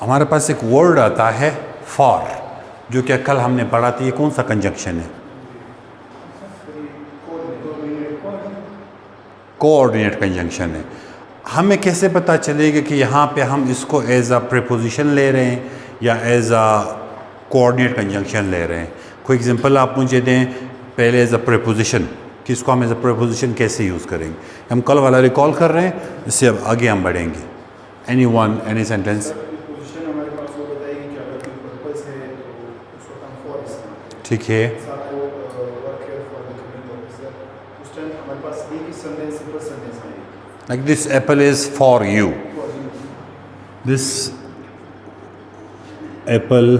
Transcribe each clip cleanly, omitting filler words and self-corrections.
हमारे पास एक वर्ड आता है फॉर, जो कि कल हमने पढ़ा था। ये कौन सा कंजंक्शन है? कोऑर्डिनेट कंजंक्शन है। हमें कैसे पता चलेगा कि यहाँ पे हम इसको एज अ प्रीपोजिशन ले रहे हैं या एज अ कोऑर्डिनेट कंजंक्शन ले रहे हैं? कोई एग्जांपल आप मुझे दें पहले एज अ प्रीपोजिशन, कि इसको हम एज अ प्रीपोजिशन कैसे यूज़ करेंगे। हम कल वाला रिकॉल कर रहे हैं, इससे अब आगे हम बढ़ेंगे। Any one, any sentence? ठीक है। Like this apple is for you. This apple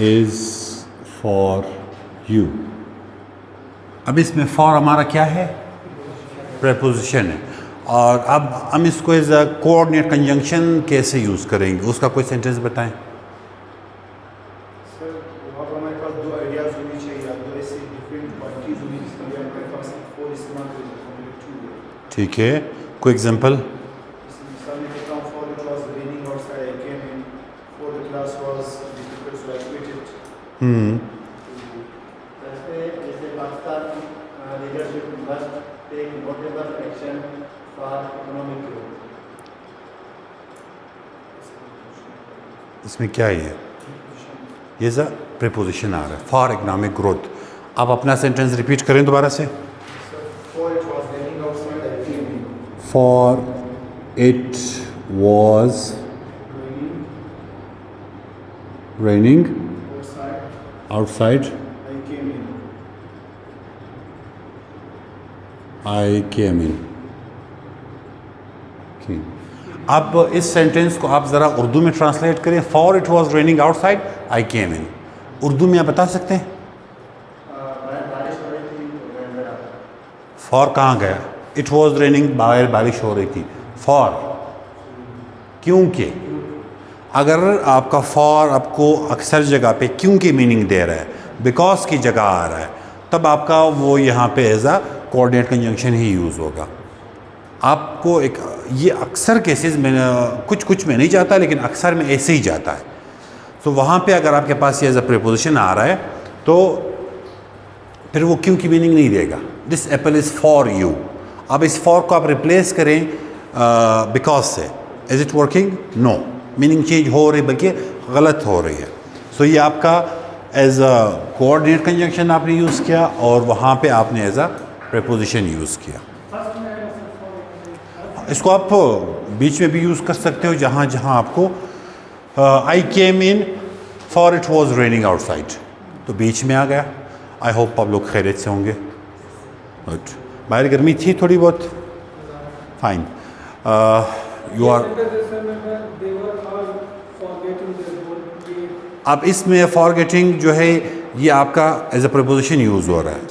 is for you. अब इसमें for हमारा क्या है? preposition है। और अब हम इसको एज अ कोऑर्डिनेट कंजंक्शन कैसे यूज़ करेंगे, उसका कोई सेंटेंस बताएं। ठीक है, कोई एग्जांपल? इसमें क्या है? ये ज़ा प्रीपोजिशन आ रहा है, फॉर इकोनॉमिक ग्रोथ। आप अपना सेंटेंस रिपीट करें दोबारा से। For it was raining outside. I came in. अब इस सेंटेंस को आप ज़रा उर्दू में ट्रांसलेट करें। For it was raining outside, I came in. Urdu में आप बता सकते हैं? For कहाँ गया? इट वॉज रेनिंग, बाहर बारिश हो रही थी। फॉर, क्योंकि। अगर आपका फॉर आपको अक्सर जगह पे क्योंकि मीनिंग दे रहा है, बिकॉज की जगह आ रहा है, तब आपका वो यहाँ पे एज अ कोऑर्डिनेट कंजंक्शन ही यूज़ होगा। आपको एक ये अक्सर केसेस में, कुछ में नहीं जाता, लेकिन अक्सर में ऐसे ही जाता है। तो वहाँ पे अगर आपके पास ये एज अ प्रीपोजिशन आ रहा है तो फिर वो क्योंकि मीनिंग नहीं देगा। This apple is for you. अब इस फॉर को आप रिप्लेस करें बिकॉज से। Is it working? No, meaning change हो रही, बल्कि गलत हो रही है। सो ये आपका एज अ कोऑर्डिनेट कंजंक्शन आपने यूज़ किया और वहाँ पे आपने एज अ प्रीपोजिशन यूज़ किया। इसको आप बीच में भी यूज़ कर सकते हो, जहाँ जहाँ आपको I came in for it was raining outside, तो बीच में आ गया। आई होप आप लोग खैरियत से होंगे। गुड। बाहर गर्मी थी थोड़ी बहुत? फाइन। You are. अब इसमें फॉरगेटिंग जो है ये आपका एज अ प्रीपोजिशन यूज़ हो रहा है।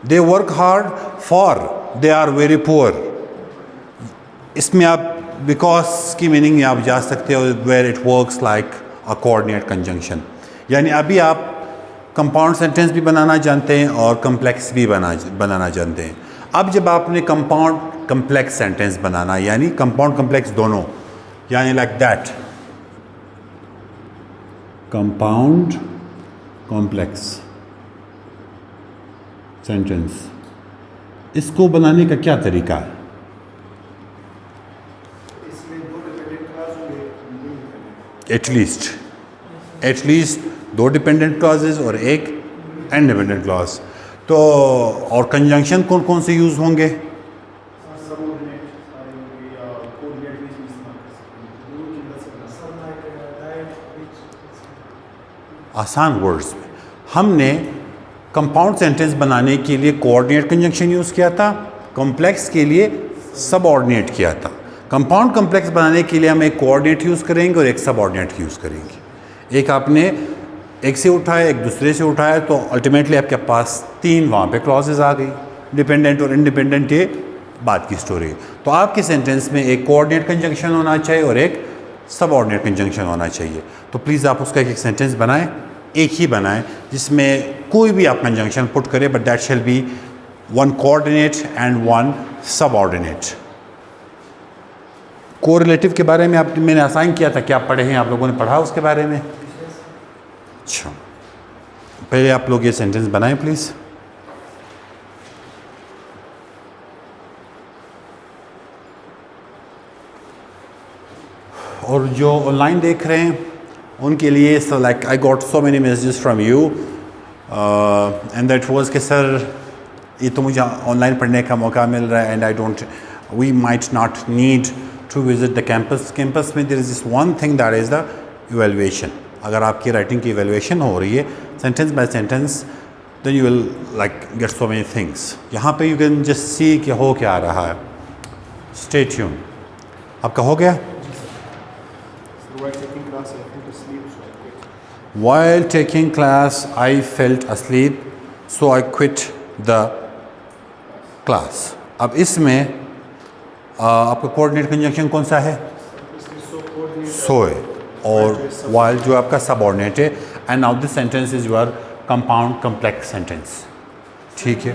They work hard for they are very poor. इसमें आप बिकॉज की मीनिंग आप जा सकते हो, where it works like a coordinate conjunction. यानी अभी आप कंपाउंड सेंटेंस भी बनाना जानते हैं और कम्प्लेक्स भी बनाना जानते हैं। अब जब आपने कंपाउंड कम्प्लेक्स सेंटेंस बनाना, यानी कंपाउंड कम्प्लेक्स दोनों, यानी like that, compound complex sentence, इसको बनाने का क्या तरीका है? एटलीस्ट 2 डिपेंडेंट क्लॉजेज और एक इंडिपेंडेंट क्लॉज। तो और कंजंक्शन कौन कौन से यूज़ होंगे? आसान वर्ड्स में हमने कंपाउंड सेंटेंस बनाने के लिए कोऑर्डिनेट कंजंक्शन यूज़ किया था, कॉम्प्लेक्स के लिए सबऑर्डिनेट किया था। कंपाउंड कॉम्प्लेक्स बनाने के लिए हम एक कोऑर्डिनेट यूज़ करेंगे और एक सबऑर्डिनेट यूज़ करेंगे। एक आपने एक से उठाया, एक दूसरे से उठाया, तो अल्टीमेटली आपके पास 3 वहाँ पे क्लॉजेज आ गई। डिपेंडेंट और इंडिपेंडेंट ये बात की स्टोरी। तो आपके सेंटेंस में एक कोऑर्डिनेट कंजंक्शन होना चाहिए और एक सबऑर्डिनेट कंजंक्शन होना चाहिए। तो प्लीज़ आप उसका एक सेंटेंस बनाएं, एक ही बनाएं, जिसमें कोई भी आप कंजंक्शन पुट करें, but that shall be 1 coordinate and 1 subordinate. Correlative के बारे में आप मैंने असाइन किया था, क्या आप पढ़े हैं? आप लोगों ने पढ़ा उसके बारे में? अच्छा, पहले आप लोग ये सेंटेंस बनाएं प्लीज़। और जो ऑनलाइन देख रहे हैं उनके लिए, so like I got so many messages from you and that was कि सर ये तो मुझे ऑनलाइन पढ़ने का मौका मिल रहा है and I don't, we might not need to visit the campus. Campus में there is this one thing that is the evaluation. अगर आपकी राइटिंग की इवैल्यूएशन हो रही है sentence by sentence, then you will like get so many things. यहाँ पे you can just see कि हो क्या रहा है। Stay tune. आपका हो गया? While taking class, I felt asleep, so I quit the class. अब इसमें आपका कोऑर्डिनेट कंजंक्शन कौन सा है? सोए। और while जो आपका सबऑर्डिनेट है, and now this sentence is your compound complex sentence. ठीक है।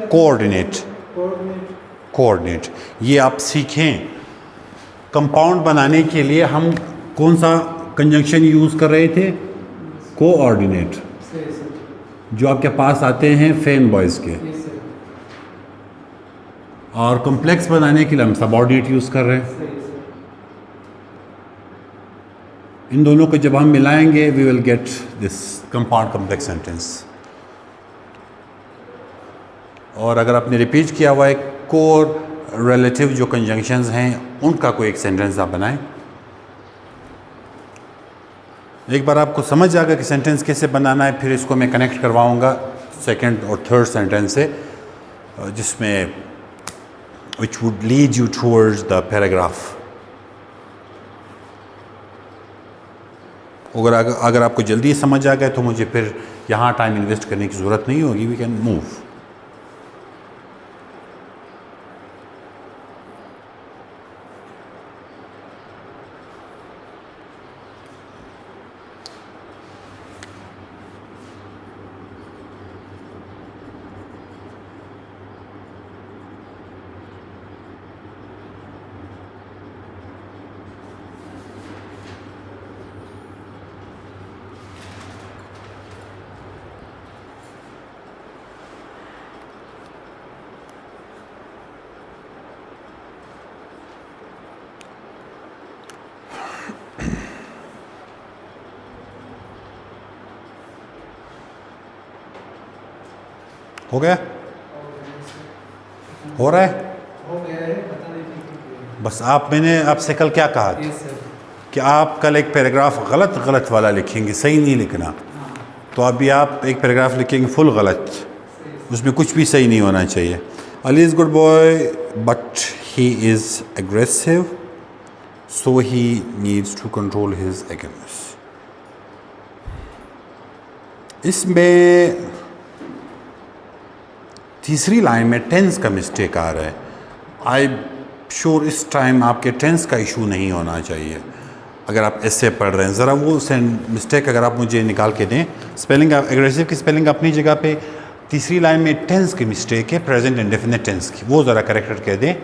कोऑर्डिनेट, कोऑर्डिनेट ये आप सीखें। कंपाउंड बनाने के लिए हम कौन सा कंजंक्शन यूज़ कर रहे थे? कोऑर्डिनेट, जो आपके पास आते हैं फेन बॉयज़ के। और कॉम्प्लेक्स बनाने के लिए हम सबऑर्डिनेट यूज़ कर रहे हैं। इन दोनों को जब हम मिलाएंगे we will get this compound complex sentence. और अगर आपने रिपीट किया हुआ है कोर रिलेटिव जो कंजंक्शंस हैं उनका कोई एक सेंटेंस आप बनाएं। एक बार आपको समझ जाएगा कि सेंटेंस कैसे बनाना है, फिर इसको मैं कनेक्ट करवाऊंगा सेकंड और थर्ड सेंटेंस से, जिसमें which would lead you towards the paragraph. अगर आपको जल्दी समझ आ गया तो मुझे फिर यहाँ टाइम इन्वेस्ट करने की ज़रूरत नहीं होगी, वी कैन मूव। हो गया? हो रहा है? बस मैंने आपसे कल क्या कहा था कि आप कल एक पैराग्राफ गलत वाला लिखेंगे, सही नहीं लिखना। तो अभी आप एक पैराग्राफ लिखेंगे फुल गलत, उसमें कुछ भी सही नहीं होना चाहिए। Ali is good boy but he is aggressive, so he needs to control his eagerness. इसमें तीसरी लाइन में टेंस का मिस्टेक आ रहा है। आई श्योर इस टाइम आपके टेंस का इशू नहीं होना चाहिए अगर आप ऐसे पढ़ रहे हैं। ज़रा वो मिस्टेक अगर आप मुझे निकाल के दें। स्पेलिंग एग्रेसिव की स्पेलिंग अपनी जगह पे, तीसरी लाइन में टेंस की मिस्टेक है, प्रेजेंट इंडेफिनिट टेंस की, वो ज़रा करेक्ट करके दें।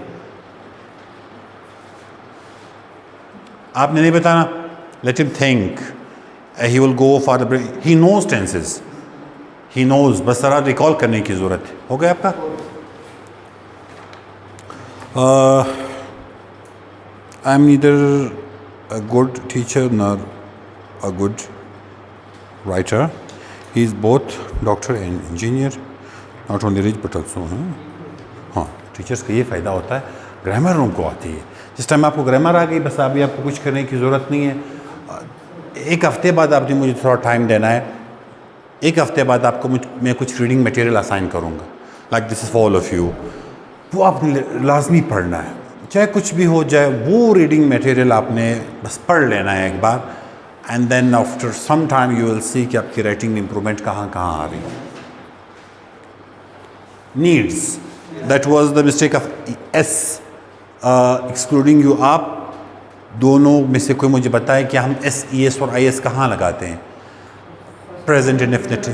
आपने नहीं बताना, let him think, he will go for the, he knows tenses, he knows, बस ज़रा रिकॉल करने की ज़रूरत है। हो गया आपका? I am neither a good teacher nor a good writer, he is both doctor and engineer, not only rich but also. हाँ, टीचर्स का ये फ़ायदा होता है, ग्रामर उनको आती है। जिस टाइम आपको ग्रामर आ गई, बस अभी आपको कुछ करने की ज़रूरत नहीं है। एक हफ़्ते बाद आपने मुझे थोड़ा टाइम देना है। एक हफ़्ते बाद आपको मैं कुछ रीडिंग मटेरियल असाइन करूँगा, like this is for all of you. वो आपने लाजमी पढ़ना है, चाहे कुछ भी हो जाए। वो रीडिंग मटेरियल आपने बस पढ़ लेना है एक बार, and then after some time you will see कि आपकी राइटिंग में इम्प्रूवमेंट कहाँ आ रही है। Needs, that was the mistake of S excluding you. आप दोनों में से कोई मुझे बताए कि हम एस, ई एस और आई एस कहाँ लगाते हैं? Present indefinite.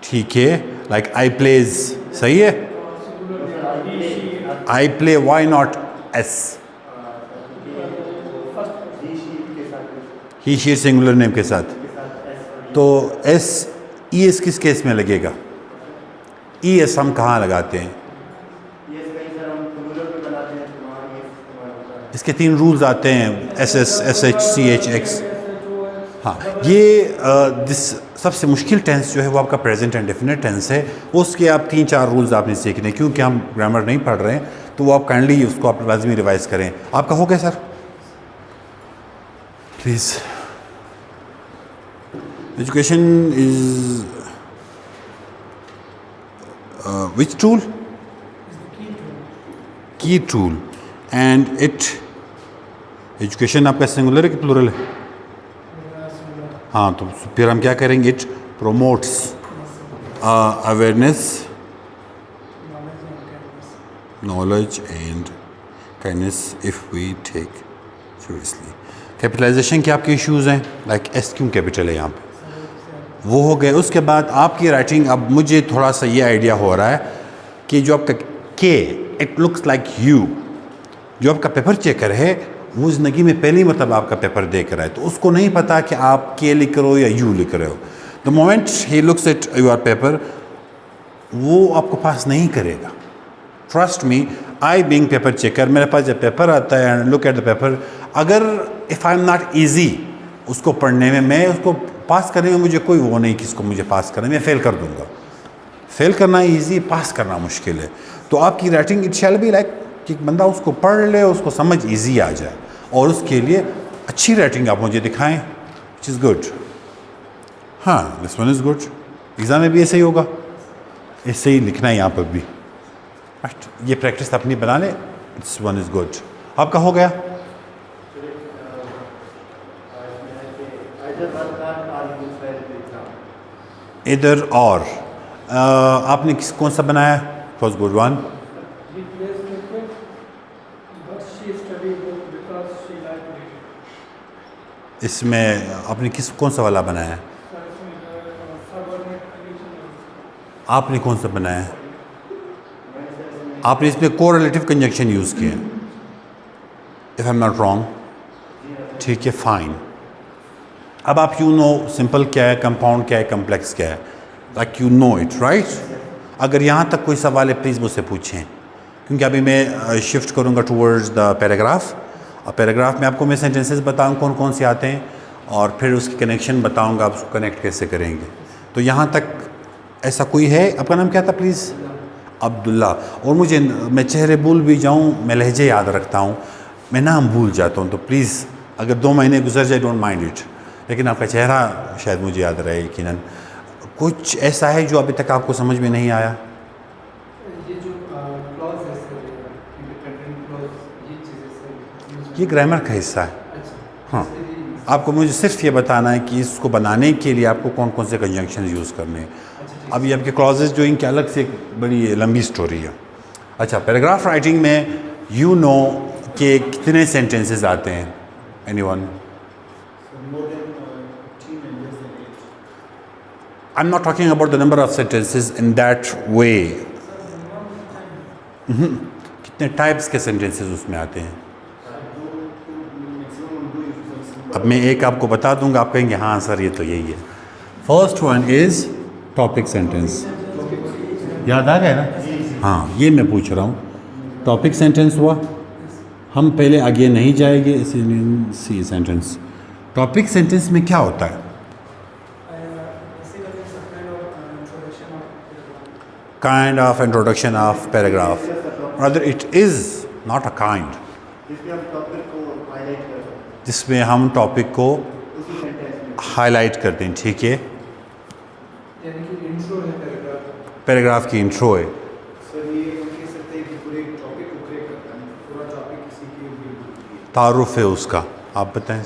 ठीक है, लाइक आई प्लेज, सही है। I play, why not S? He she singular name के साथ, तो एस ई एस किस केस में लगेगा? ई एस हम कहाँ लगाते हैं? इसके 3 रूल्स आते हैं, S S, S H, C H, X. हाँ, ये सबसे मुश्किल टेंस जो है वो आपका प्रेजेंट एंड डेफिनेट टेंस है। उसके आप 3-4 रूल्स आपने सीखने, क्योंकि हम ग्रामर नहीं पढ़ रहे हैं, तो वो आप काइंडली उसको आप लाजमी रिवाइज करें। आपका हो गया sir? Please. Education is which tool? की टूल। एंड इट, एजुकेशन आपका सिंगुलर है कि प्लूरल है? हाँ, तो फिर हम क्या करेंगे? It promotes awareness, knowledge and kindness if we take seriously. Capitalization के आपके इश्यूज़ हैं, लाइक एस क्यों कैपिटल है यहाँ पे, वो हो गए। उसके बाद आपकी राइटिंग, अब मुझे थोड़ा सा ये आइडिया हो रहा है कि जो आपका के, इट लुक्स लाइक यू, जो आपका पेपर चेकर है वो ज़िंदगी में पहली मतलब आपका पेपर देख रहा है, तो उसको नहीं पता कि आप के लिख रहे हो या यू लिख रहे हो। The moment he looks at your paper, वो आपको पास नहीं करेगा। Trust me, I being paper checker, मेरे पास जब पेपर आता है and look at the paper, अगर if I am not easy उसको पढ़ने में, मैं उसको पास करने में मुझे कोई वो नहीं कि इसको मुझे पास करने में, फेल कर दूंगा। फेल करना ईजी, पास करना मुश्किल है। तो आपकी writing it shall be like कि बंदा उसको पढ़ ले, उसको समझ इजी आ जाए, और उसके लिए अच्छी राइटिंग आप मुझे दिखाएं, विच इज़ गुड। हाँ, this one is good. Exam में भी ऐसे ही होगा, ऐसे ही लिखना है यहाँ पर भी। ये प्रैक्टिस अपनी बना लें, दिस वन इज़ गुड। आपका हो गया? इधर और आपने कौन सा बनाया? First good one. इसमें आपने कौन सा वाला बनाया है? आपने कौन सा बनाया है? आपने इसमें कोरिलेटिव कंजंक्शन यूज़ किए, if I am not wrong. ठीक है, फाइन। अब आप यू नो सिंपल क्या है, कंपाउंड क्या है, कम्प्लेक्स क्या है, like you know it, right? अगर यहाँ तक कोई सवाल है प्लीज़ मुझसे पूछें, क्योंकि अभी मैं शिफ्ट करूँगा टूवर्ड्स द पैराग्राफ, और पैराग्राफ में आपको मैं सेंटेंसेस बताऊँ कौन कौन से आते हैं, और फिर उसकी कनेक्शन बताऊँगा आप उसको कनेक्ट कैसे करेंगे। तो यहाँ तक ऐसा कोई है? आपका नाम क्या था प्लीज़? अब्दुल्ला। और मुझे, मैं चेहरे भूल भी जाऊँ, मैं लहजे याद रखता हूँ, मैं नाम भूल जाता हूँ, तो प्लीज़ अगर 2 महीने गुजर जाए डोंट माइंड इट, लेकिन आपका चेहरा शायद मुझे याद रहे यकीनन। कुछ ऐसा है जो अभी तक आपको समझ में नहीं आया? ये ग्रामर का हिस्सा है। हाँ, आपको मुझे सिर्फ ये बताना है कि इसको बनाने के लिए आपको कौन कौन से कंजंक्शन यूज़ करने हैं। अब ये आपके क्लॉजेज जो इनके अलग से एक बड़ी लंबी स्टोरी है। अच्छा, पैराग्राफ राइटिंग में यू नो के कितने सेंटेंसेस आते हैं? Anyone? I am not talking about the number of sentences in that way. कितने टाइप्स के सेंटेंसेस उसमें आते हैं? अब मैं एक आपको बता दूंगा, आप कहेंगे हाँ सर ये तो यही है। First one is topic sentence. याद आ गया ना? हाँ, ये मैं पूछ रहा हूँ। टॉपिक सेंटेंस हुआ, हम पहले आगे नहीं जाएंगे, सी सेंटेंस। टॉपिक सेंटेंस में क्या होता है? Kind of introduction of paragraph, rather it is not a kind, जिसमें हम टॉपिक को हाईलाइट करते हैं। ठीक है, पैराग्राफ की इंट्रो है। तारुफ है उसका, आप बताएं।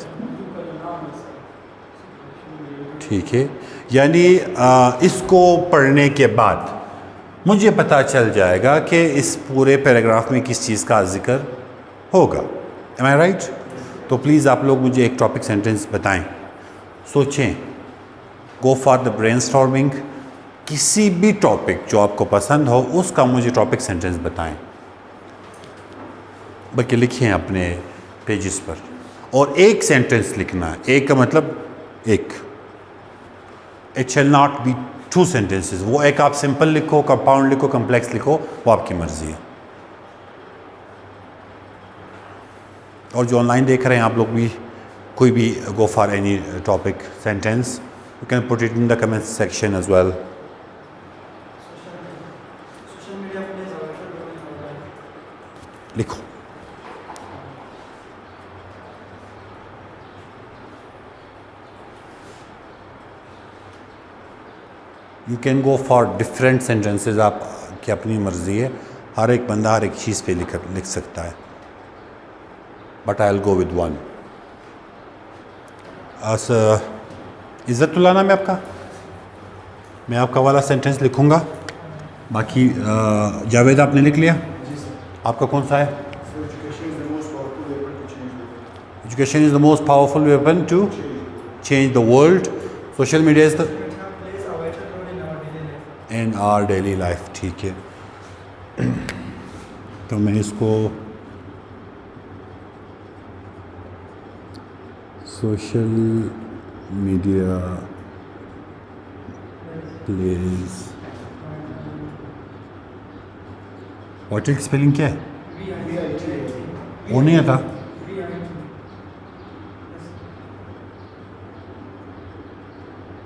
ठीक है, यानी इसको पढ़ने के बाद मुझे पता चल जाएगा कि इस पूरे पैराग्राफ में किस चीज़ का जिक्र होगा। एम आई राइट? तो प्लीज़ आप लोग मुझे एक टॉपिक सेंटेंस बताएं, सोचें, गो फॉर द ब्रेनस्टॉर्मिंग, किसी भी टॉपिक जो आपको पसंद हो उसका मुझे टॉपिक सेंटेंस बताएं, बल्कि लिखें अपने पेजेस पर। और एक सेंटेंस लिखना है, एक का मतलब एक, it shall not be two sentences. वो एक आप सिंपल लिखो, कंपाउंड लिखो, कम्प्लेक्स लिखो, वो आपकी मर्जी है। और जो ऑनलाइन देख रहे हैं आप लोग भी, कोई भी go for any topic sentence, you can put it in the comment section as well. लिखो। You can go for different sentences, आप की अपनी मर्जी है, हर एक बंदा हर एक चीज़ पे लिख सकता है, but I will go with one. Izzatullah नाम है आपका, मैं आपका वाला सेंटेंस लिखूंगा, बाकी जावेद आपने लिख लिया? आपका कौन सा है? Education is the most powerful weapon to change the world. Social media is the in our daily life. ठीक है, तो मैं इसको सोशल मीडिया प्लेज, वाइटल की स्पेलिंग क्या है? वो नहीं आता।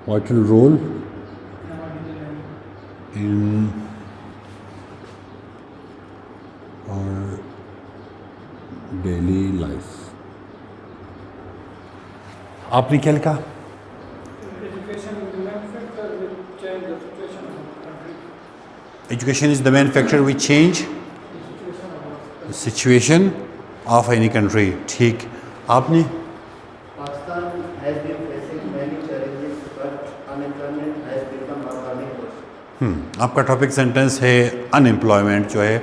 वाइटल रोल इन और डेली लाइफ। आपने क्या लिखा? Education is the main factor which change situation of any country. ठीक, आपने? आपका टॉपिक सेंटेंस है अनएम्प्लॉयमेंट जो है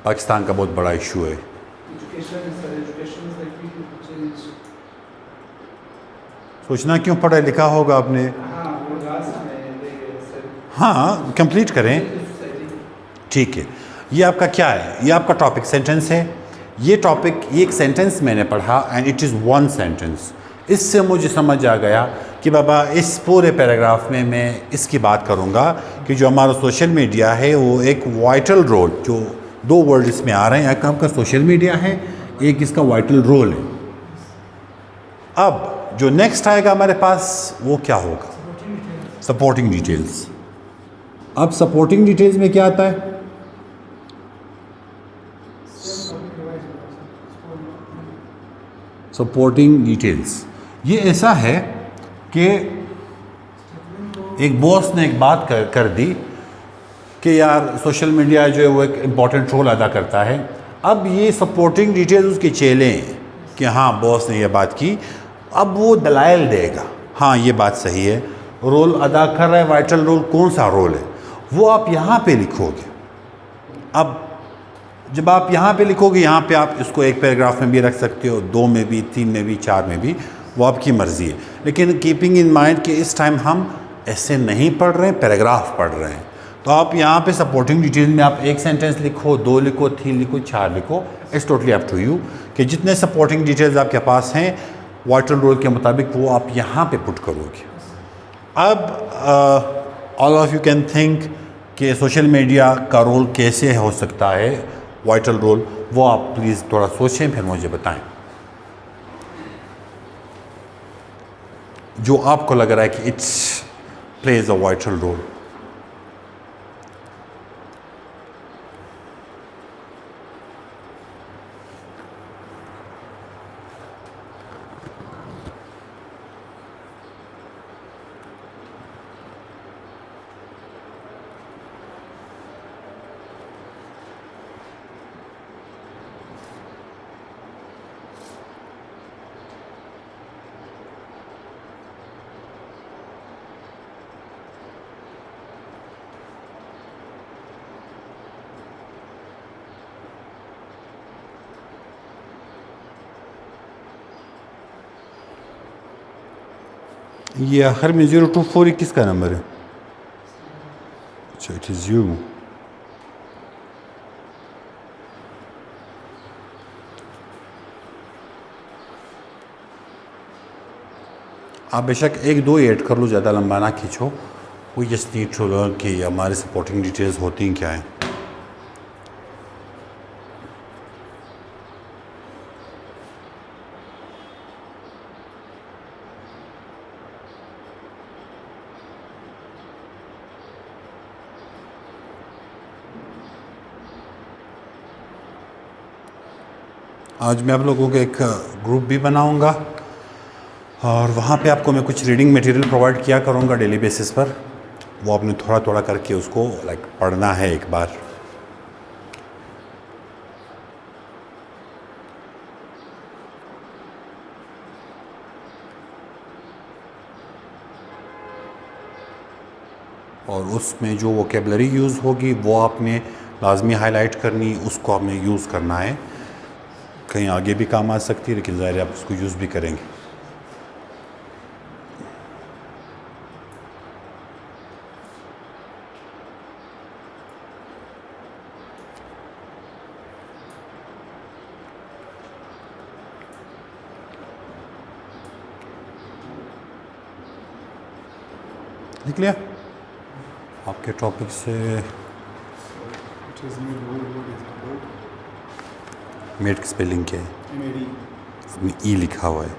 पाकिस्तान का बहुत बड़ा इशू है। सोचना क्यों पड़ा, लिखा होगा आपने। हाँ, कंप्लीट करें। ठीक है, ये आपका क्या है? ये आपका टॉपिक सेंटेंस है। ये टॉपिक, ये एक सेंटेंस मैंने पढ़ा and it is one sentence. इससे मुझे समझ आ गया कि बाबा इस पूरे पैराग्राफ में मैं इसकी बात करूंगा कि जो हमारा सोशल मीडिया है वो एक वाइटल रोल, जो दो वर्ड इसमें आ रहे हैं, एक आपका सोशल मीडिया है, एक इसका वाइटल रोल है। अब जो नेक्स्ट आएगा हमारे पास वो क्या होगा? Supporting details. अब सपोर्टिंग डिटेल्स में क्या आता है? सपोर्टिंग डिटेल्स ये ऐसा है कि एक बॉस ने एक बात कर दी कि यार सोशल मीडिया जो है वो एक इम्पॉर्टेंट रोल अदा करता है। अब ये सपोर्टिंग डिटेल्स उसके चेले हैं कि हाँ बॉस ने ये बात की, अब वो दलाइल देगा, हाँ ये बात सही है, रोल अदा कर रहा है, वाइटल रोल, कौन सा रोल है वो आप यहाँ पे लिखोगे। अब जब आप यहाँ पे लिखोगे, यहाँ पे आप इसको एक पैराग्राफ में भी रख सकते हो, 2 में भी, 3 में भी, 4 में भी, वो आपकी मर्ज़ी है। लेकिन कीपिंग इन माइंड कि इस टाइम हम ऐसे नहीं पढ़ रहे हैं, पैराग्राफ पढ़ रहे हैं, तो आप यहाँ पे सपोर्टिंग डिटेल में आप एक सेंटेंस लिखो, 2 लिखो, 3 लिखो, 4 लिखो, it's totally up to you कि जितने सपोर्टिंग डिटेल्स आपके पास हैं वाइटल रोल के मुताबिक वो आप यहाँ पे पुट करोगे। अब all of you can think कि सोशल मीडिया का रोल कैसे हो सकता है, वाइटल रोल, वो आप प्लीज़ थोड़ा सोचें फिर मुझे बताएं जो आपको लग रहा है कि it's plays a vital role. ये आखिर में 024 किसका नंबर है? So it is you. आप बेशक एक दो ही ऐड कर लो, ज़्यादा लंबा ना खींचो। We just need to learn कि हमारे सपोर्टिंग डिटेल्स होती हैं क्या हैं। आज मैं आप लोगों को एक ग्रुप भी बनाऊंगा और वहाँ पे आपको मैं कुछ रीडिंग मटेरियल प्रोवाइड किया करूँगा डेली बेसिस पर। वो आपने थोड़ा थोड़ा करके उसको पढ़ना है एक बार। और उसमें जो वोकेबलरी यूज़ होगी वो आपने लाजमी हाईलाइट करनी, उसको आपने यूज़ करना है। कहीं आगे भी काम आ सकती है, लेकिन ज़ाहिर है आप उसको यूज़ भी करेंगे। लिख लिया आपके टॉपिक से। मेड की स्पेलिंग क्या है? अपनी ई लिखा हुआ है।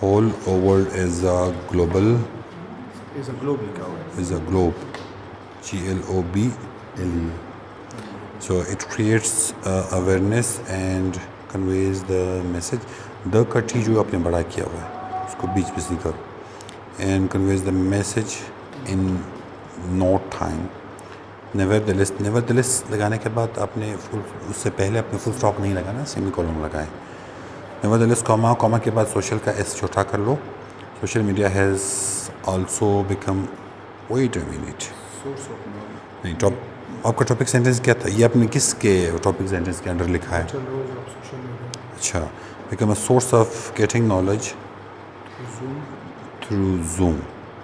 Whole world is a global, is a globe लिखा हुआ है। Is a globe, GLOBLE। So it creates awareness and conveys the message. The कटी जो आपने बड़ा किया हुआ है उसको बीच में सीखा। And conveys the message in no time. Nevertheless लगाने के बाद आपने फुल, उससे पहले आपने फुल स्टॉप नहीं लगाना, सेमी कॉलम लगाएं। नेवरदलेस कॉमा के बाद सोशल का एस छोटा कर लो। Social media has also become, wait a minute, नहीं टॉप आपका टॉपिक सेंटेंस क्या था? ये आपने किसके टॉपिक सेंटेंस के अंडर लिखा है? अच्छा, become a source of getting knowledge through Zoom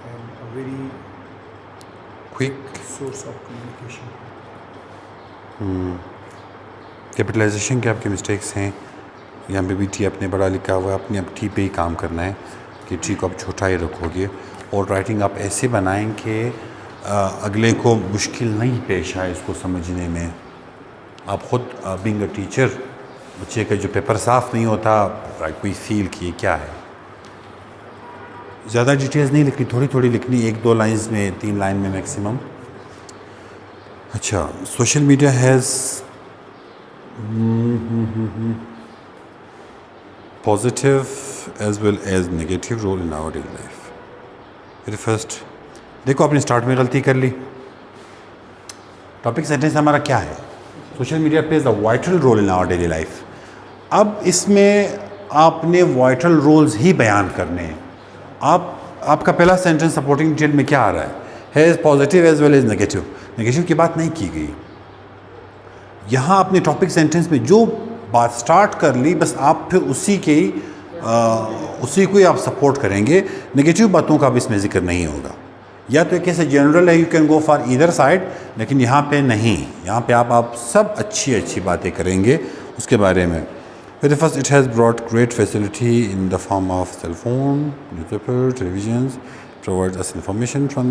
and a very quick source of communication. Capitalization के आपके मिस्टेक्स हैं। यहाँ पे भी टी आपने बड़ा लिखा हुआ है, अपने अब टी पे ही काम करना है कि टी को आप छोटा ही रखोगे। और राइटिंग आप ऐसे बनाएं कि अगले को मुश्किल नहीं पेश आए इसको समझने में। आप ख़ुद बीइंग अ टीचर, बच्चे का जो पेपर साफ़ नहीं होता, कोई फील किए क्या है। ज़्यादा डिटेल्स नहीं लिखनी, थोड़ी थोड़ी लिखनी, एक दो लाइंस में, 3 लाइन में मैक्सिमम। अच्छा, social media has positive as well as negative role in our daily life. Very first देखो, आपने स्टार्ट में गलती कर ली। टॉपिक सेंटेंस हमारा क्या है? Social media plays a vital role in our daily life. अब इसमें आपने वाइटल रोल्स ही बयान करने हैं। आपका पहला सेंटेंस सपोर्टिंग डिटेल में क्या आ रहा है? Has positive as well as negative. Negative की बात नहीं की गई। यहाँ आपने टॉपिक सेंटेंस में जो बात स्टार्ट कर ली, बस आप फिर उसी को ही आप सपोर्ट करेंगे। नेगेटिव बातों का अब इसमें जिक्र नहीं होगा। या तो एक ऐसे जनरल है, you can go for either side, लेकिन यहाँ पे नहीं। यहाँ पे आप सब अच्छी बातें करेंगे उसके बारे में। Very first, it has brought great facility in the form of cell phone, newspaper, televisions, provides us information from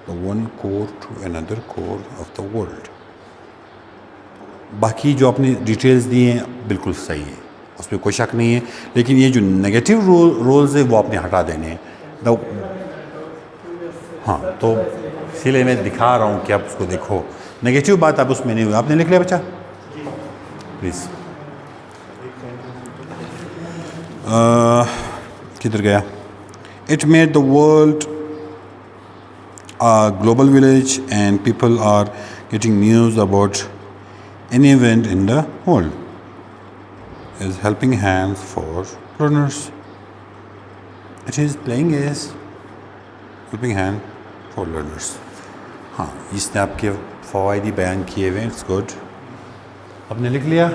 the one core to another core of the world. बाकी जो आपने डिटेल्स दी हैं बिल्कुल सही है, उस पर कोई शक नहीं है। लेकिन ये जो नेगेटिव रोल्स है वो आपने हटा देने हैं। हाँ, तो इसीलिए मैं दिखा रहा हूँ कि आप उसको देखो। नेगेटिव बात आप उसमें नहीं हुई। आपने लिख लिया बच्चा? प्लीज़। किधर गया? It made the world a global village and people are getting news about any event in the world. Is helping hands for learners. It is playing as helping hand for learners. हाँ, इसने आपके फ़वाइद बयान किए हुए। It's good. आपने लिख लिया?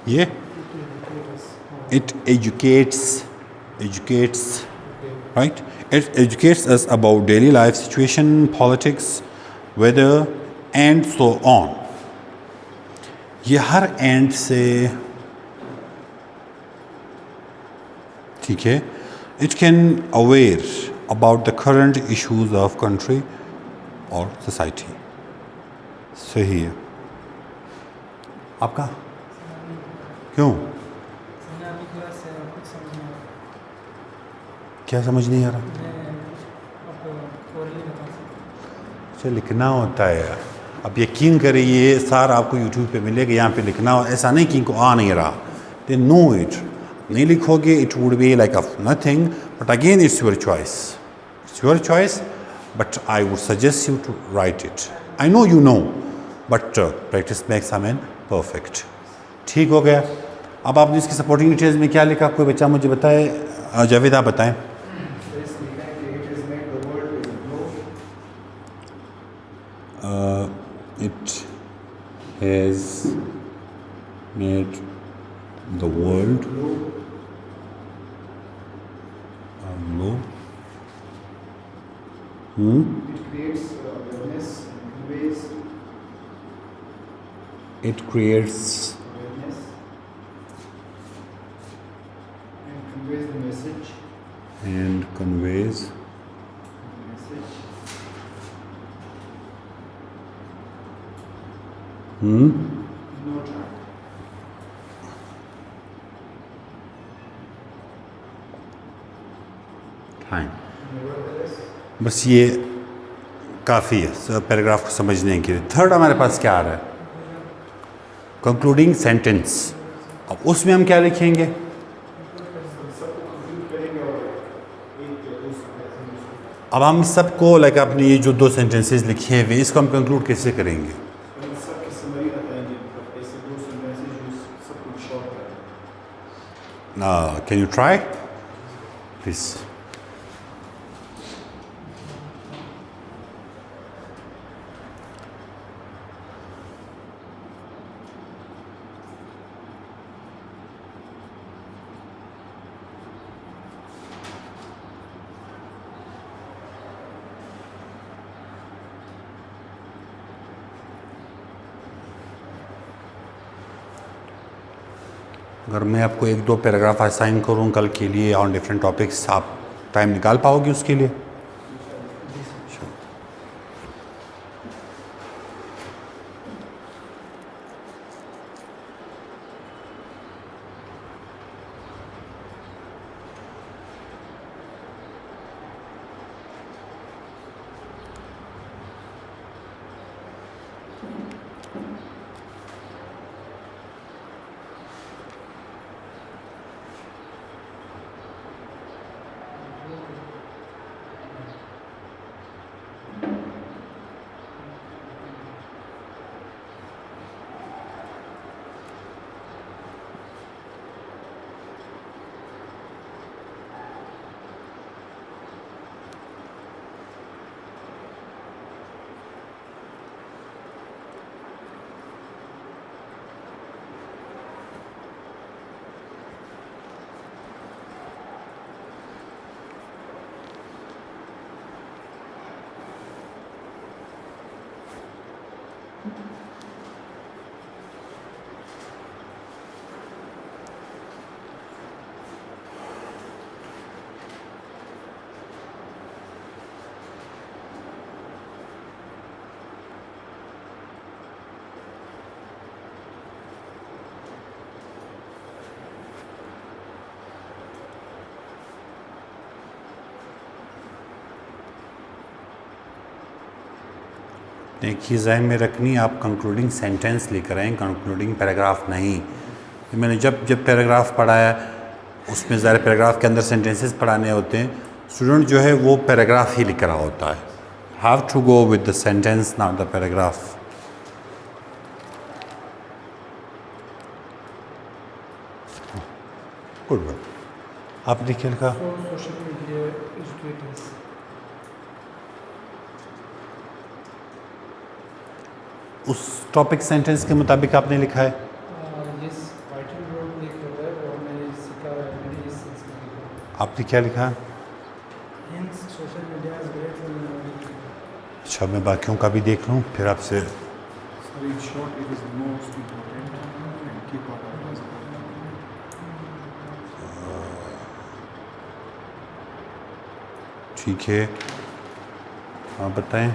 ये it educates educates, right? It educates us about daily life situation, politics, weather and so on. ये हर एंड से ठीक है. It can aware about the current issues of country or society. सही है. आपका क्यों क्या समझ नहीं आ रहा? अच्छा लिखना होता है यार. अब यकीन करिए ये सारा आपको यूट्यूब पे मिलेगा. यहाँ पे लिखना हो, ऐसा नहीं कि इनको आ नहीं रहा. They know it. नहीं लिखोगे it would be like of nothing. But again it's your choice. It's your choice. But I would suggest you to write it. I know you know but practice makes a man perfect. ठीक हो गया. अब आपने इसकी supporting details में क्या लिखा? कोई बच्चा मुझे बताए. जावेद आप बताएं. It has made the world a globe. It creates awareness and conveys It creates awareness and conveys the message. and conveys No time. time. Nevertheless, बस ये काफ़ी है पैराग्राफ को समझने के लिए. थर्ड हमारे पास क्या आ रहा है? Concluding sentence. अब उसमें हम क्या लिखेंगे? अब हम सबको लाइक अपने ये जो 2 सेंटेंसेस लिखे हुए इसको हम कंक्लूड कैसे करेंगे? सबकी समरी बताएंगे. ऐसे 2 sentences यूज सब कुछ शॉर्ट करें. Can you try? Please. अगर मैं आपको 1-2 पैराग्राफ असाइन करूं कल के लिए ऑन डिफरेंट टॉपिक्स, आप टाइम निकाल पाओगे उसके लिए? एक ही जहन में रखनी, आप कंक्लूडिंग सेंटेंस लेकर आएँ, कंक्लूडिंग पैराग्राफ नहीं. मैंने जब पैराग्राफ पढ़ाया उसमें ज़्यादा पैराग्राफ के अंदर सेंटेंसेस पढ़ाने होते हैं. स्टूडेंट जो है वो पैराग्राफ ही लिख रहा होता है. Have to go with the sentence not the paragraph. Good work. आप लिखिए लिखा. For social media educators. उस टॉपिक सेंटेंस के मुताबिक आपने लिखा है? Yes, Python wrote लिखा हुआ है और मैंने सीखा है, मैंने इस सेंस में लिखा है. आपने क्या लिखा? Hence, social media is great for अच्छा, मैं बाकियों का भी देख लूँ फिर आपसे। So in short, it is the most important and key part of the ठीक है, आप बताएं।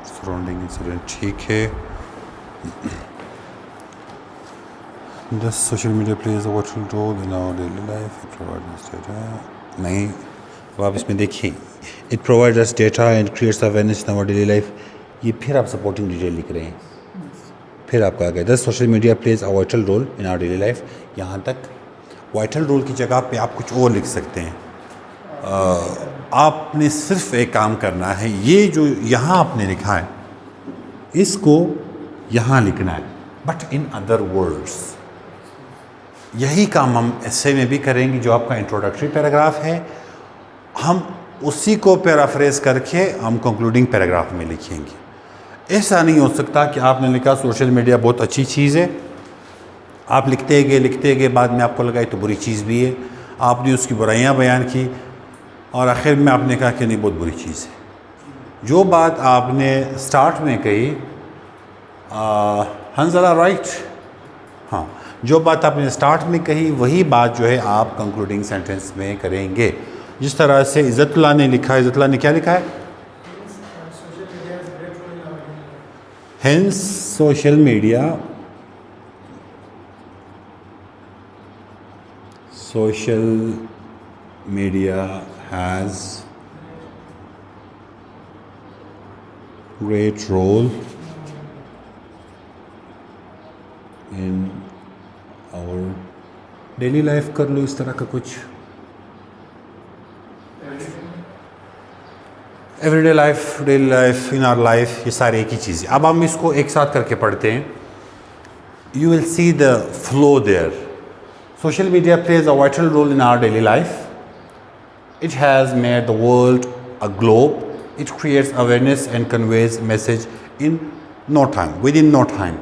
सराउंडिंग इंसिडेंट, ठीक है। Does social media plays a vital role in our daily life? It provides us data. नहीं, अब आप इसमें देखिए, it provides us data and creates awareness in our daily life। ये फिर आप सपोर्टिंग डिटेल लिख रहे हैं, फिर आपका आ गया does social media plays a vital role in our daily life। यहाँ तक वाइटल रोल की जगह पे आप कुछ और लिख सकते हैं। आपने सिर्फ एक काम करना है, ये जो यहाँ आपने लिखा है इसको यहाँ लिखना है, बट इन अदर वर्ड्स। यही काम हम एसे में भी करेंगे। जो आपका इंट्रोडक्टरी पैराग्राफ है, हम उसी को पैराफ्रेज करके हम कंक्लूडिंग पैराग्राफ में लिखेंगे। ऐसा नहीं हो सकता कि आपने लिखा सोशल मीडिया बहुत अच्छी चीज़ है, आप लिखते गए बाद में आपको लगा ये तो बुरी चीज़ भी है, आपने उसकी बुराइयां बयान की और आखिर में आपने कहा कि नहीं बहुत बुरी चीज़ है। जो बात आपने स्टार्ट में कही, हंजला राइट, हाँ, जो बात आपने स्टार्ट में कही वही बात जो है आप कंक्लूडिंग सेंटेंस में करेंगे। जिस तरह से इज़्ज़तुल्लाह ने लिखा है, इज़्ज़तुल्लाह ने क्या लिखा है? Hence social media has great role in our daily life। कर लो इस तरह का कुछ, everyday life, daily life, in our life, ये सारे एक ही चीज़ है। अब हम इसको एक साथ करके पढ़ते हैं। You will see the flow there. Social media plays a vital role in our daily life. It has made the world a globe. It creates awareness and conveys message in no time, within no time.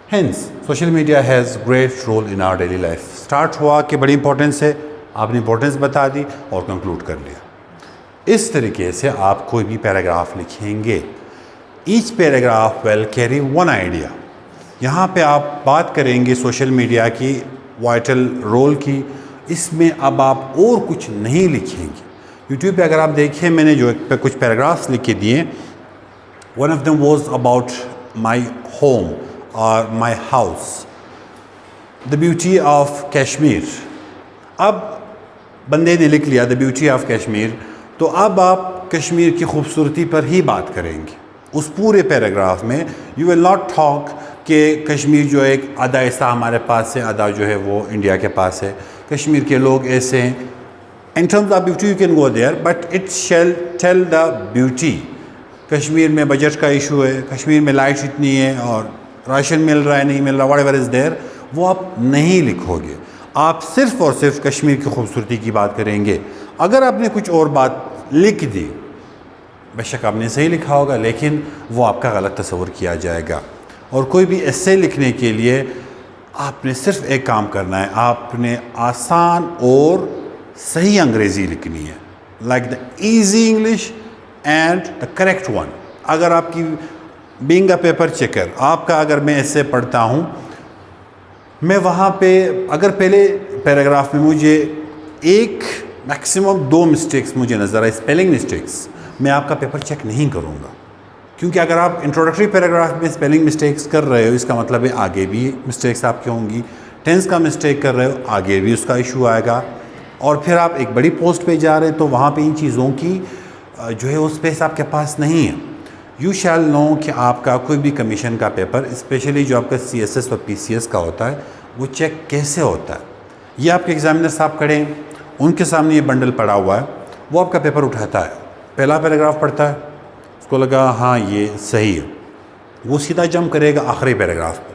Hence, social media has great role in our daily life. Start हुआ कि बड़ी importance है, आपने importance बता दी और conclude कर लिया। इस तरीके से आप कोई भी पैराग्राफ लिखेंगे। Each paragraph will carry one idea। यहाँ पे आप बात करेंगे सोशल मीडिया की वाइटल रोल की। इसमें अब आप और कुछ नहीं लिखेंगे। यूट्यूब पे अगर आप देखें, मैंने जो पे कुछ पैराग्राफ्स लिख के दिए, one of them was about my home और my house, the beauty of Kashmir. अब बंदे ने लिख लिया द ब्यूटी ऑफ कश्मीर, तो अब आप कश्मीर की खूबसूरती पर ही बात करेंगे उस पूरे पैराग्राफ में। यू विल नॉट टॉक कि कश्मीर जो एक आधा हिस्सा हमारे पास है, आधा जो है वो इंडिया के पास है, कश्मीर के लोग ऐसे हैं। In terms of beauty you can go there, but it shall tell the beauty. Kashmir में बजट का इशू है, कश्मीर में लाइट इतनी है और राशन मिल रहा है नहीं मिल रहा, व्हाटएवर इज़ देयर, वो आप नहीं लिखोगे। आप सिर्फ़ और सिर्फ कश्मीर की खूबसूरती की बात करेंगे। अगर आपने कुछ और बात लिख दी, बेशक आपने सही लिखा होगा, लेकिन वो आपका गलत तस्वुर किया जाएगा। और कोई भी एस्से लिखने के लिए आपने सिर्फ एक काम करना है, आपने आसान और सही अंग्रेज़ी लिखनी है, like the easy English and the correct one. अगर आपकी बीइंग अ पेपर चेकर, आपका अगर मैं एस्से पढ़ता हूँ, मैं वहाँ पे अगर पहले पैराग्राफ में मुझे एक मैक्सिमम 2 मिस्टेक्स मुझे नज़र आए, स्पेलिंग मिस्टेक्स, मैं आपका पेपर चेक नहीं करूँगा। क्योंकि अगर आप इंट्रोडक्टरी पैराग्राफ में स्पेलिंग मिस्टेक्स कर रहे हो, इसका मतलब है आगे भी मिस्टेक्स आपकी होंगी। टेंस का मिस्टेक कर रहे हो, आगे भी उसका इशू आएगा। और फिर आप एक बड़ी पोस्ट पे जा रहे हैं, तो वहाँ पे इन चीज़ों की जो है वो स्पेस आपके पास नहीं है। यू शैल नो कि आपका कोई भी कमीशन का पेपर, स्पेशली जो आपका CSS और PCS का होता है, वो चेक कैसे होता है। ये आपके एग्ज़ामिनर साहब खड़े हैं, उनके सामने ये बंडल पड़ा हुआ है, वो आपका पेपर उठाता है, पहला पैराग्राफ पढ़ता है, उसको लगा हाँ ये सही है, वो सीधा जंप करेगा आखिरी पैराग्राफ पर,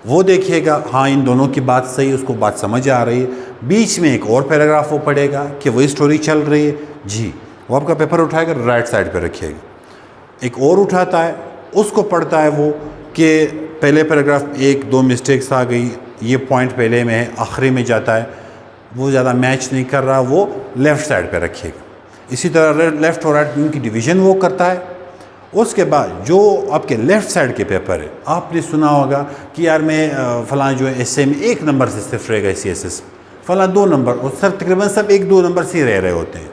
वो देखिएगा हाँ इन दोनों की बात सही है, उसको बात समझ आ रही है। बीच में एक और पैराग्राफ वो पढ़ेगा कि वही स्टोरी चल रही है जी, वो आपका पेपर उठाएगा राइट साइड पर रखिएगा। एक और उठाता है, उसको पढ़ता है वो कि पहले पैराग्राफ एक दो मिस्टेक्स आ गई, ये पॉइंट पहले में है, आखिरी में जाता है, वो ज़्यादा मैच नहीं कर रहा, वो लेफ़्ट साइड पे रखिएगा। इसी तरह लेफ़्ट और राइट विंग की डिवीज़न वो करता है। उसके बाद जो आपके लेफ़्ट साइड के पेपर है, आपने सुना होगा कि यार मैं फ़लाँ जो है एस्से में 1 नंबर से सिर्फ रहेगा, CSS फ़लाँ 2 नंबर, और सर तकरीबन सब 1-2 नंबर से ही रह रहे होते हैं।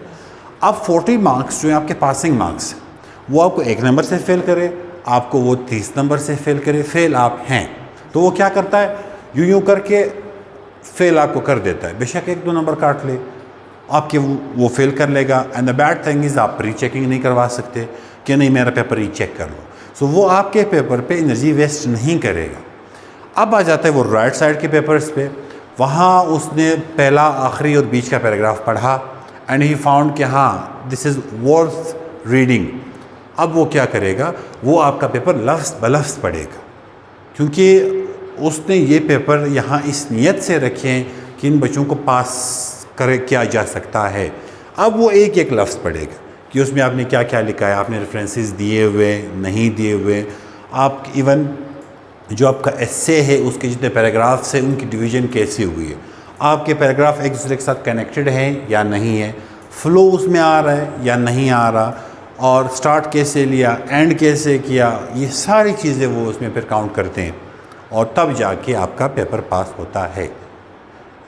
अब 40 मार्क्स जो है आपके पासिंग मार्क्स, वो आपको 1 नंबर से फेल करे, आपको वो 30 नंबर से फेल करे, फेल आप हैं तो वो क्या करता है, यूँ करके फेल आपको कर देता है। बेशक 1-2 नंबर काट ले, आपके वो फेल कर लेगा। And the bad thing is आप रीचेकिंग नहीं करवा सकते कि नहीं मेरा पेपर रीचेक कर लो, सो वो आपके पेपर पे एनर्जी वेस्ट नहीं करेगा। अब आ जाता है वो राइट साइड के पेपर्स पे, वहाँ उसने पहला, आखिरी और बीच का पैराग्राफ पढ़ा एंड ही फाउंड कि हाँ दिस इज़ वर्थ रीडिंग। अब वो क्या करेगा, वो आपका पेपर लफ्ज़ बलफ्ज़ पढ़ेगा, क्योंकि उसने ये पेपर यहाँ इस नीयत से रखे हैं कि इन बच्चों को पास किया जा सकता है। अब वो एक एक लफ्ज़ पढ़ेगा कि उसमें आपने क्या क्या लिखा है, आपने रेफरेंसेस दिए हुए नहीं दिए हुए, आप इवन जो आपका एस्से है उसके जितने पैराग्राफ्स हैं उनकी डिवीज़न कैसे हुई है, आपके पैराग्राफ एक दूसरे के साथ कनेक्टेड हैं या नहीं है, फ़्लो उसमें आ रहा है या नहीं आ रहा, और स्टार्ट कैसे लिया, एंड कैसे किया, ये सारी चीज़ें वो उसमें फिर काउंट करते हैं और तब जाके आपका पेपर पास होता है।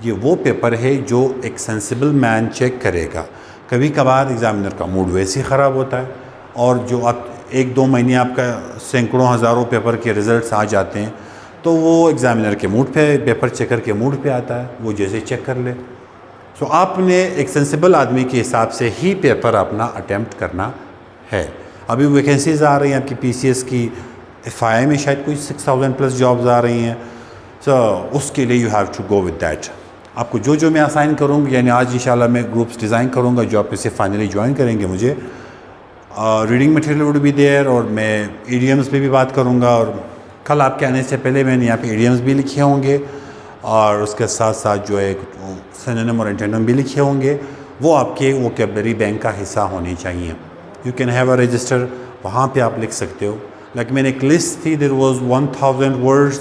ये वो पेपर है जो एक सेंसिबल मैन चेक करेगा। कभी कभार एग्ज़ामिनर का मूड वैसे ही ख़राब होता है, और जो आप 1-2 महीने आपका सैकड़ों हज़ारों पेपर के रिज़ल्ट्स आ जाते हैं, तो वो एग्ज़ामिनर के मूड पे, पेपर चेकर के मूड पे आता है, वो जैसे चेक कर ले। सो आपने एक सेंसिबल आदमी के हिसाब से ही पेपर अपना अटैम्प्ट करना है। अभी वैकेंसीज़ आ रही हैं आपकी PCS की, FI में शायद कोई 6000+ जॉब्स आ रही हैं, सो उसके लिए you have to go with that. आपको जो मैं असाइन करूँगी, यानी आज इंशाल्लाह मैं ग्रुप्स डिज़ाइन करूँगा जो आप इसे फाइनली ज्वाइन करेंगे मुझे, reading material would be there, और मैं ईडियम्स पे भी बात करूँगा, और कल आपके आने से पहले मैंने यहाँ पे ईडियम्स भी लिखे होंगे, और उसके साथ साथ जो है सिनोनिम और एंटोनिम भी लिखे होंगे, वो आपके वोकैबुलरी बैंक का हिस्सा होने चाहिए। You can have a resistor, वहाँ पे आप लिख सकते हो। लाइक मैंने एक लिस्ट थी, देयर वाज 1000 वर्ड्स,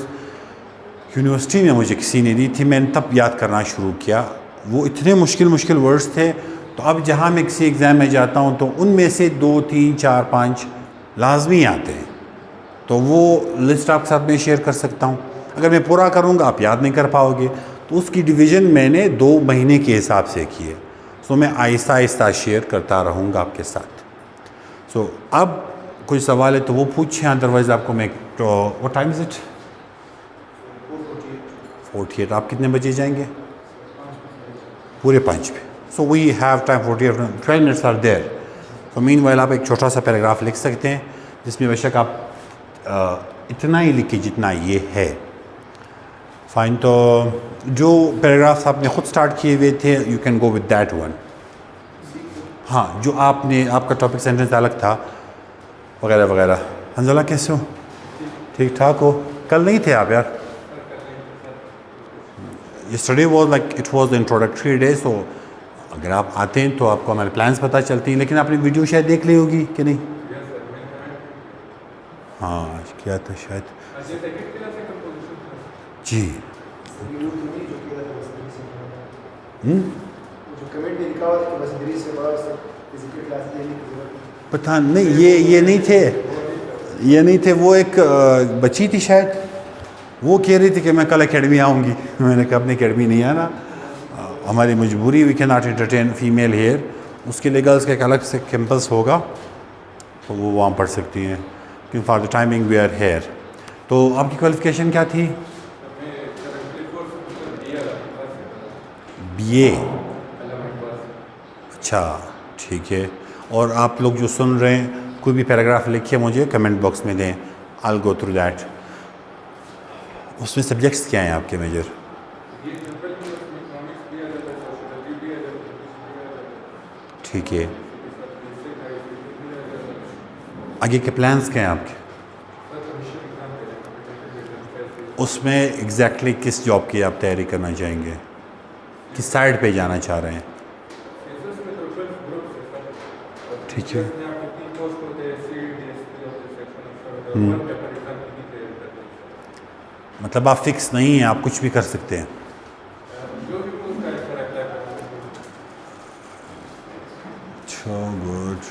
यूनिवर्सिटी में मुझे किसी ने दी थी, मैंने तब याद करना शुरू किया। वो इतने मुश्किल वर्ड्स थे, तो अब जहाँ मैं किसी एग्ज़ाम में जाता हूँ तो उनमें से 2, 3, 4, 5 लाजमी आते हैं, तो वो लिस्ट आपके साथ में शेयर कर सकता हूँ। अगर मैं पूरा करूँगा आप याद नहीं कर पाओगे, तो उसकी डिवीज़न मैंने 2 महीने के हिसाब से की है। सो मैं आहिस्ता आहिस्ता शेयर करता रहूँगा आपके साथ। सो अब कोई सवाल है तो वो पूछें, अदरवाइज़ आपको मैं व्हाट टाइम इज़ इट? 48। आप कितने बजे जाएंगे? पूरे 5 पे। So we have time 48, 12 minutes are there. So meanwhile आप एक छोटा सा पैराग्राफ लिख सकते हैं जिसमें बेशक आप इतना ही लिखिए जितना ये है। फाइन, तो जो पैराग्राफ्स आपने ख़ुद स्टार्ट किए हुए थे, you can go with that one. हाँ, जो आपका टॉपिक सेंटेंस अलग था वगैरह वगैरह। हंजला कैसे हो? ठीक ठाक हो? कल नहीं थे आप यार? Yesterday was like it was the introductory day, so अगर आप आते हैं तो आपको हमारे प्लान्स पता चलती हैं। लेकिन आपने वीडियो शायद देख ली होगी कि नहीं? हाँ, क्या था शायद जी। पता नहीं, ये नहीं थे। वो एक बच्ची थी शायद, वो कह रही थी कि मैं कल एकेडमी आऊँगी। मैंने कहा अपनी एकेडमी नहीं आना, हमारी मजबूरी, we can not entertain female here. उसके लिए गर्ल्स का एक अलग से कैंपस होगा, तो वो वहाँ पढ़ सकती हैं, कि for the timing we are here. तो आपकी क्वालिफ़िकेशन क्या थी? BA। अच्छा, ठीक है। और आप लोग जो सुन रहे हैं, कोई भी पैराग्राफ लिखिए, मुझे कमेंट बॉक्स में दें, आई विल गो थ्रू दैट। उसमें सब्जेक्ट्स क्या हैं आपके मेजर? ठीक है। आगे के प्लान्स क्या हैं आपके? उसमें एग्जैक्टली किस जॉब की आप तैयारी करना चाहेंगे, किस साइड पे जाना चाह रहे हैं? ठीक है। मतलब आप फिक्स नहीं हैं, आप कुछ भी कर सकते हैं। जो भी पूछता है इसमें reply करना। So good.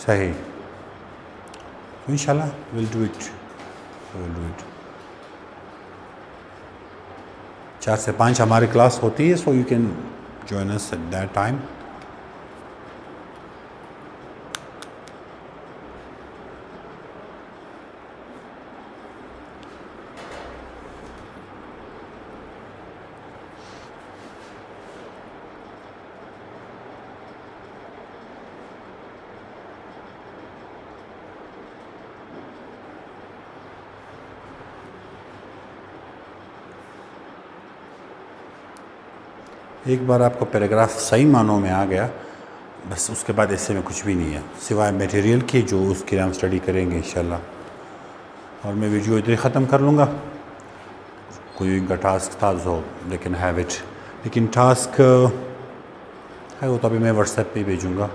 सही। इंशाल्लाह विल डू इट। 4 से 5 हमारी क्लास होती है, so you can join us at that time. एक बार आपको पैराग्राफ सही मानों में आ गया, बस उसके बाद ऐसे में कुछ भी नहीं है सिवाय मटेरियल के, जो उसके लिए हम स्टडी करेंगे इंशाल्लाह। और मैं वीडियो इधर ख़त्म कर लूँगा। कोई इनका टास्क था जो लेकिन हैव इट, लेकिन टास्क है वो तो अभी मैं व्हाट्सएप पे भेजूँगा।